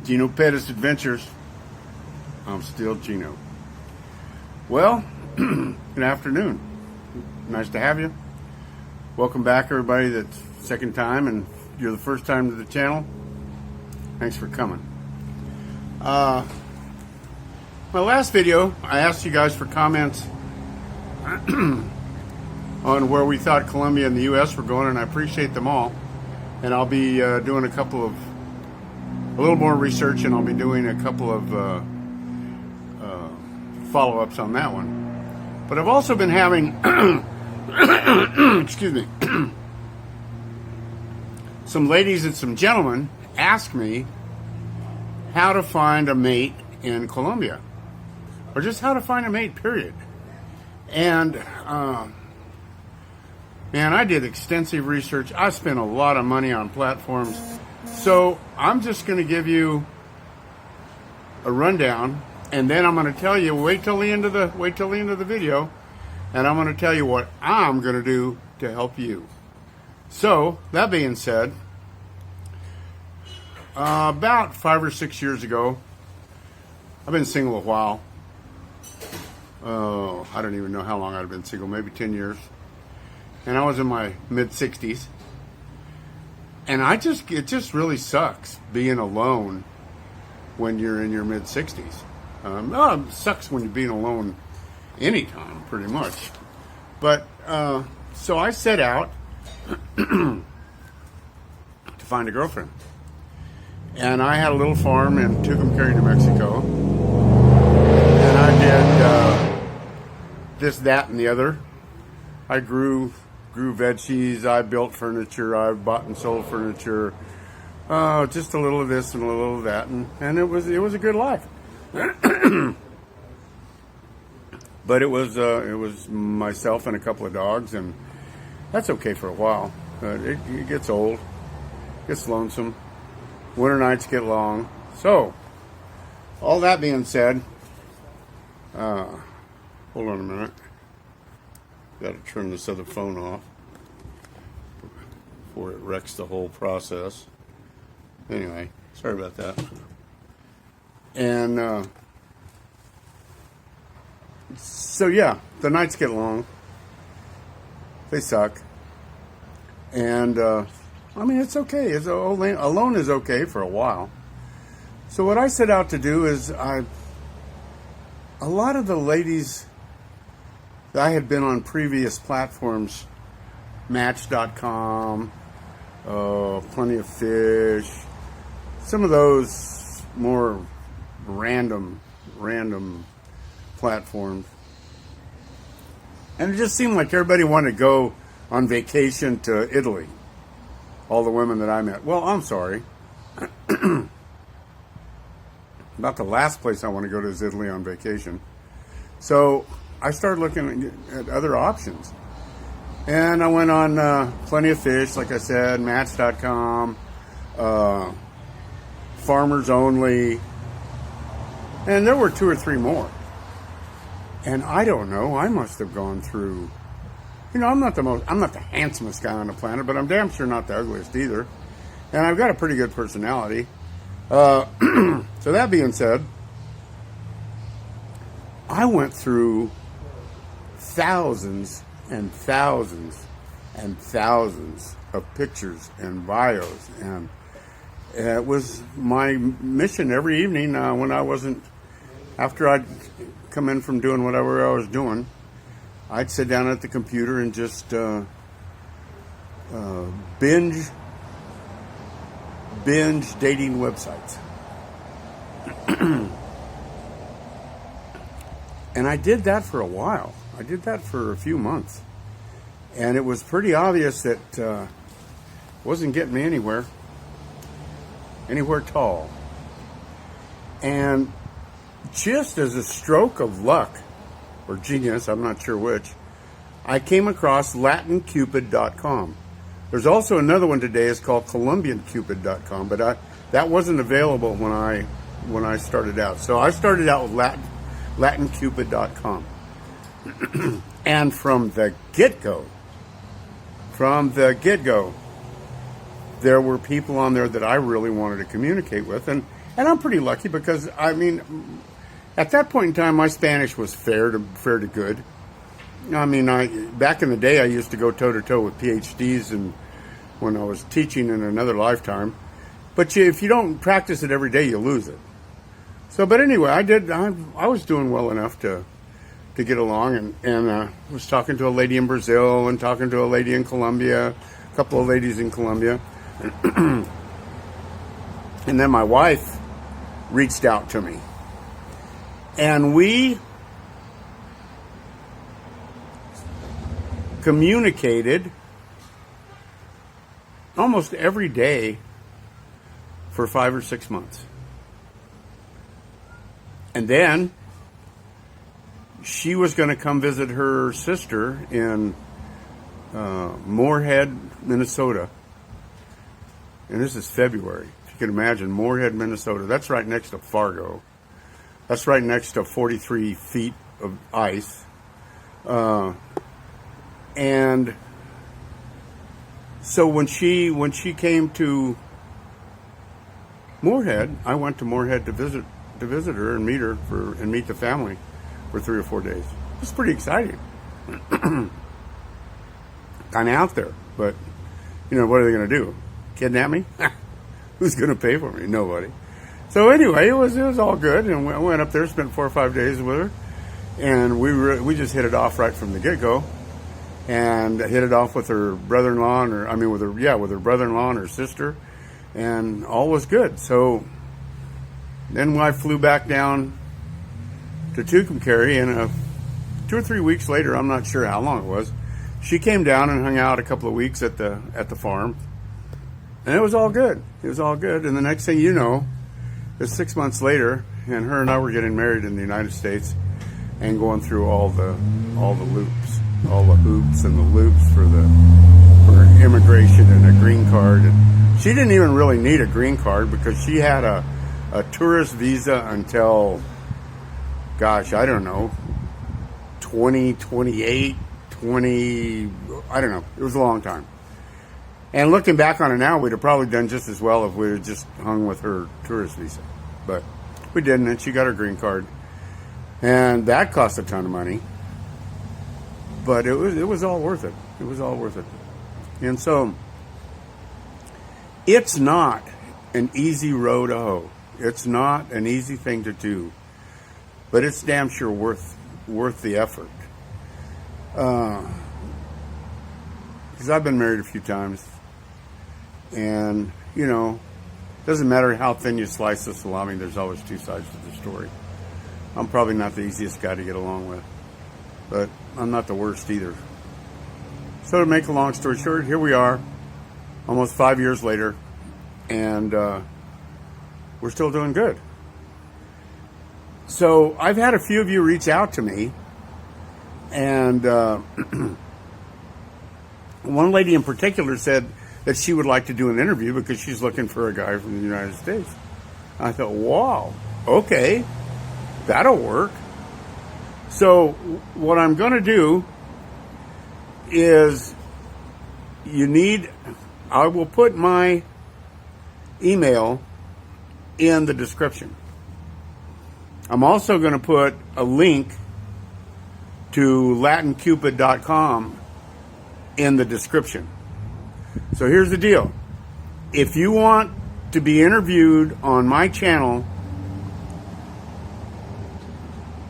Geno Perez Adventures. I'm still Geno. Well, good afternoon. Nice to have you. Welcome back, everybody that's second time and you're the first time to the channel. Thanks for coming. My last video, I asked you guys for comments on where we thought Colombia and the U.S. were going, and I appreciate them all. And I'll be doing a little more research, and I'll be doing a couple of follow-ups on that one. But I've also been having, excuse me, some ladies and some gentlemen ask me how to find a mate in Colombia, or just how to find a mate, period. And man, I did extensive research. I spent a lot of money on platforms. So I'm just going to give you a rundown, and then I'm going to tell you, wait till the end of the video, and I'm going to tell you what I'm going to do to help you. So that being said, about 5 or 6 years ago, I've been single a while. I don't even know how long I've been single, maybe 10 years. And I was in my mid-60s. And it just really sucks being alone when you're in your mid-60s. It sucks when you're being alone anytime, pretty much. But, so I set out to find a girlfriend. And I had a little farm in Tucumcari, New Mexico. And I did this, that, and the other. I grew veggies, I built furniture, I bought and sold furniture, just a little of this and a little of that, and it was a good life. But it was myself and a couple of dogs, and that's okay for a while. It gets old, gets lonesome, winter nights get long. So, all that being said, hold on a minute. Got to turn this other phone off before it wrecks the whole process. Anyway, sorry about that. And so yeah, the nights get long. They suck. And I mean, it's okay. Alone is okay for a while. So what I set out to do is a lot of the ladies I had been on previous platforms, Match.com, Plenty of Fish, some of those more random platforms. And it just seemed like everybody wanted to go on vacation to Italy, all the women that I met. Well, I'm sorry. About the last place I want to go to is Italy on vacation. So I started looking at other options. And I went on Plenty of Fish, like I said, Match.com, Farmers Only, and there were 2 or 3 more. And I don't know, I must have gone through, I'm not the handsomest guy on the planet, but I'm damn sure not the ugliest either. And I've got a pretty good personality. So that being said, I went through thousands and thousands and thousands of pictures and bios, and it was my mission every evening when I wasn't, after I'd come in from doing whatever I was doing, I'd sit down at the computer and just binge dating websites. And I did that for a while. I did that for a few months. And it was pretty obvious that it wasn't getting me anywhere at all. And just as a stroke of luck, or genius, I'm not sure which, I came across LatinCupid.com. There's also another one today. It's called ColombianCupid.com, but that wasn't available when I started out. So I started out with LatinCupid.com. And from the get-go, there were people on there that I really wanted to communicate with, and And I'm pretty lucky because, I mean, at that point in time, my Spanish was fair to good. I mean, back in the day, I used to go toe-to-toe with PhDs and when I was teaching in another lifetime. But if you don't practice it every day, you lose it. So, but anyway, I was doing well enough to get along, and was talking to a lady in Brazil and talking to a lady in Colombia, a couple of ladies in Colombia. And then my wife reached out to me. And we communicated almost every day for 5 or 6 months. And then she was going to come visit her sister in Moorhead, Minnesota. And this is February. If you can imagine, Moorhead, Minnesota. That's right next to Fargo. That's right next to 43 feet of ice. And so when she came to Moorhead, I went to Moorhead to visit her and meet the family for 3 or 4 days. It was pretty exciting. Kind of out there, but what are they going to do? Kidnap me? Who's going to pay for me? Nobody. So anyway, it was all good, and I went up there, spent 4 or 5 days with her, and we just hit it off right from the get-go, and hit it off with her brother-in-law, with her brother-in-law and her sister, and all was good. So then I flew back down to Tucumcari, and 2 or 3 weeks later, I'm not sure how long it was, she came down and hung out a couple of weeks at the farm, and it was all good. It was all good, and the next thing you know, it's 6 months later, and her and I were getting married in the United States, and going through all the loops, all the hoops and the loops for immigration and a green card. And she didn't even really need a green card because she had a tourist visa until, gosh, I don't know, 2028, I don't know. It was a long time. And looking back on it now, we'd have probably done just as well if we had just hung with her tourist visa. But we didn't, and she got her green card. And that cost a ton of money. But it was all worth it. It was all worth it. And so, it's not an easy road to hoe. It's not an easy thing to do. But it's damn sure worth the effort. Because I've been married a few times. And, doesn't matter how thin you slice the salami, there's always two sides to the story. I'm probably not the easiest guy to get along with, but I'm not the worst either. So to make a long story short, here we are, almost 5 years later, and we're still doing good. So I've had a few of you reach out to me, and one lady in particular said that she would like to do an interview because she's looking for a guy from the United States. I thought, wow, okay, that'll work. So what I'm going to do is I will put my email in the description. I'm also going to put a link to latincupid.com in the description. So here's the deal. If you want to be interviewed on my channel,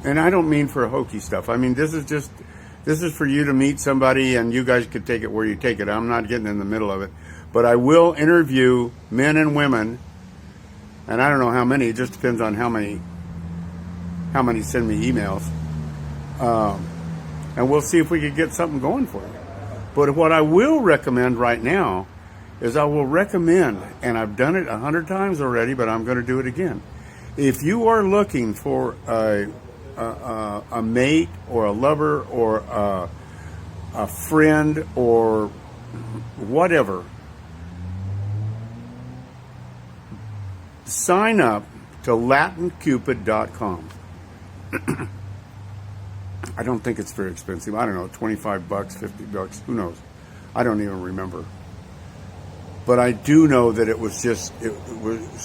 and I don't mean for hokey stuff. I mean, this is for you to meet somebody and you guys could take it where you take it. I'm not getting in the middle of it. But I will interview men and women, and I don't know how many. It just depends on how many send me emails. And we'll see if we can get something going for you. But what I will recommend right now is I will recommend, and I've done it 100 times already, but I'm going to do it again. If you are looking for a mate or a lover or a friend or whatever, sign up to latincupid.com. I don't think it's very expensive. I don't know, $25, $50, who knows? I don't even remember. But I do know that it was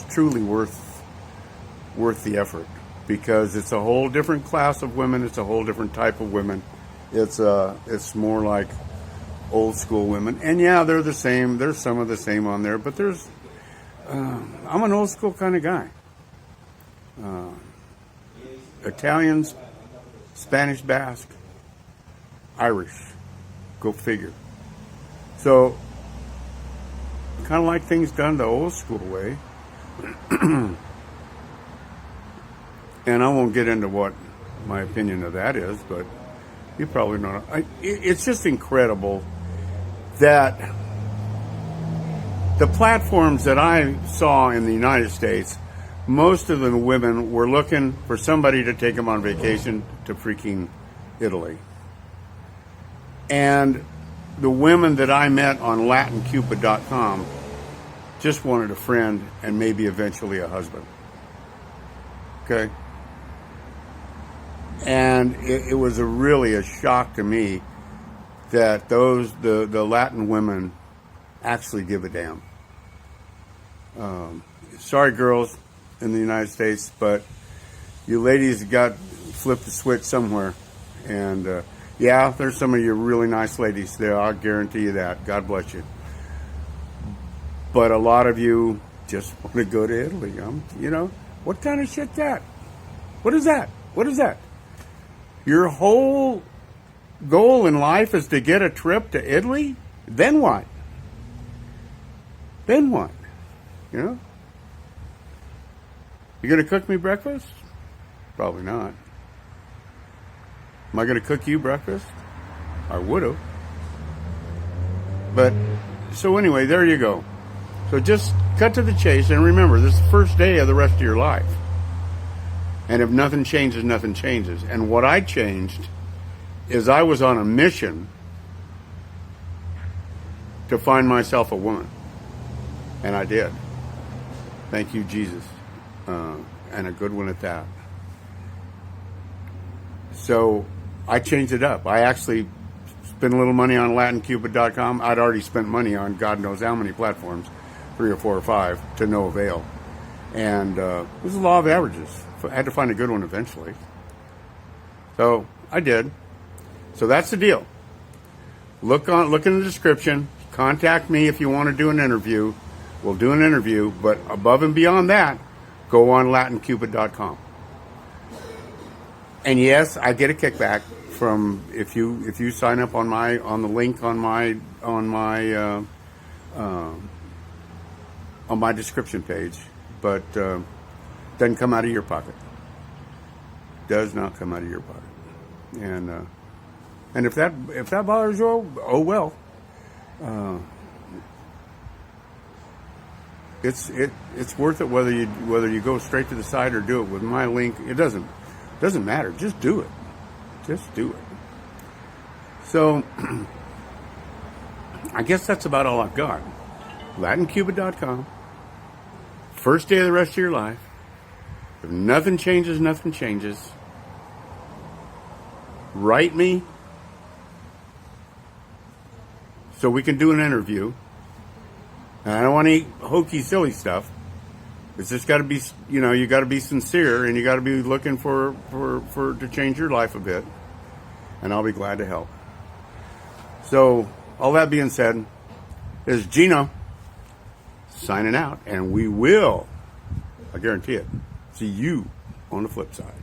truly worth worth the effort, because it's a whole different class of women. It's a whole different type of women. It's more like old school women. And yeah, they're the same. There's some of the same on there, but I'm an old school kind of guy. Italians, Spanish Basque, Irish. Go figure. So, kind of like things done the old school way. And I won't get into what my opinion of that is, but you probably know. It's just incredible that the platforms that I saw in the United States, most of the women were looking for somebody to take them on vacation to freaking Italy. And the women that I met on LatinCupid.com just wanted a friend and maybe eventually a husband. Okay? And it was really a shock to me that the Latin women actually give a damn. Sorry, girls in the United States, but you ladies got flipped the switch somewhere. And yeah, there's some of you really nice ladies there. I'll guarantee you that. God bless you. But a lot of you just want to go to Italy. What kind of shit's that? What is that? What is that? Your whole goal in life is to get a trip to Italy? Then what? Then what? You going to cook me breakfast? Probably not. Am I going to cook you breakfast? I would have. But, so anyway, there you go. So just cut to the chase, and remember, this is the first day of the rest of your life. And if nothing changes, nothing changes. And what I changed is I was on a mission to find myself a woman. And I did. Thank you, Jesus. And a good one at that. So I changed it up. I actually spent a little money on LatinCupid.com. I'd already spent money on God knows how many platforms, 3 or 4 or 5, to no avail. And it was the law of averages. I had to find a good one eventually. So I did. So that's the deal. Look in the description. Contact me if you want to do an interview. We'll do an interview. But above and beyond that, go on LatinCupid.com. And yes, I get a kickback from if you sign up on the link on my description page, but doesn't come out of your pocket. Does not come out of your pocket. And if that bothers you, oh well. It's worth it whether you go straight to the site or do it with my link. It doesn't matter. Just do it. Just do it. So I guess that's about all I've got. LatinCupid.com. First day of the rest of your life. If nothing changes, nothing changes. Write me so we can do an interview. And I don't want any hokey, silly stuff. It's just got to be, you got to be sincere, and you got to be looking for to change your life a bit. And I'll be glad to help. So, all that being said, this is Geno signing out, and we will, I guarantee it, see you on the flip side.